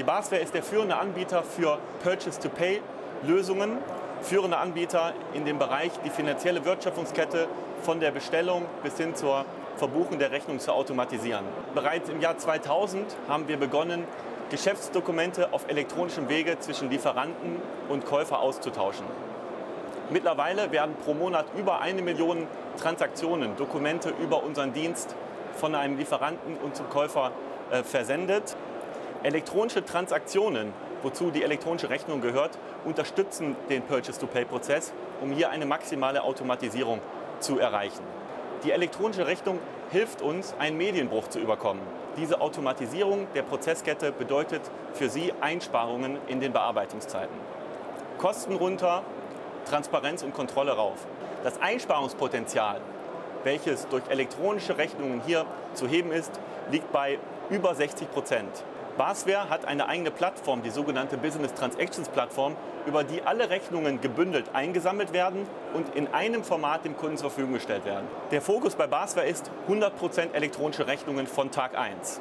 Die Basware ist der führende Anbieter für Purchase-to-Pay-Lösungen, führende Anbieter in dem Bereich die finanzielle Wertschöpfungskette von der Bestellung bis hin zur Verbuchung der Rechnung zu automatisieren. Bereits im Jahr 2000 haben wir begonnen, Geschäftsdokumente auf elektronischem Wege zwischen Lieferanten und Käufer auszutauschen. Mittlerweile werden pro Monat über 1 Million Transaktionen, Dokumente über unseren Dienst von einem Lieferanten und zum Käufer versendet. Elektronische Transaktionen, wozu die elektronische Rechnung gehört, unterstützen den Purchase-to-Pay-Prozess, um hier eine maximale Automatisierung zu erreichen. Die elektronische Rechnung hilft uns, einen Medienbruch zu überkommen. Diese Automatisierung der Prozesskette bedeutet für Sie Einsparungen in den Bearbeitungszeiten. Kosten runter, Transparenz und Kontrolle rauf. Das Einsparungspotenzial, welches durch elektronische Rechnungen hier zu heben ist, liegt bei über 60%. Basware hat eine eigene Plattform, die sogenannte Business Transactions Plattform, über die alle Rechnungen gebündelt eingesammelt werden und in einem Format dem Kunden zur Verfügung gestellt werden. Der Fokus bei Basware ist 100% elektronische Rechnungen von Tag 1.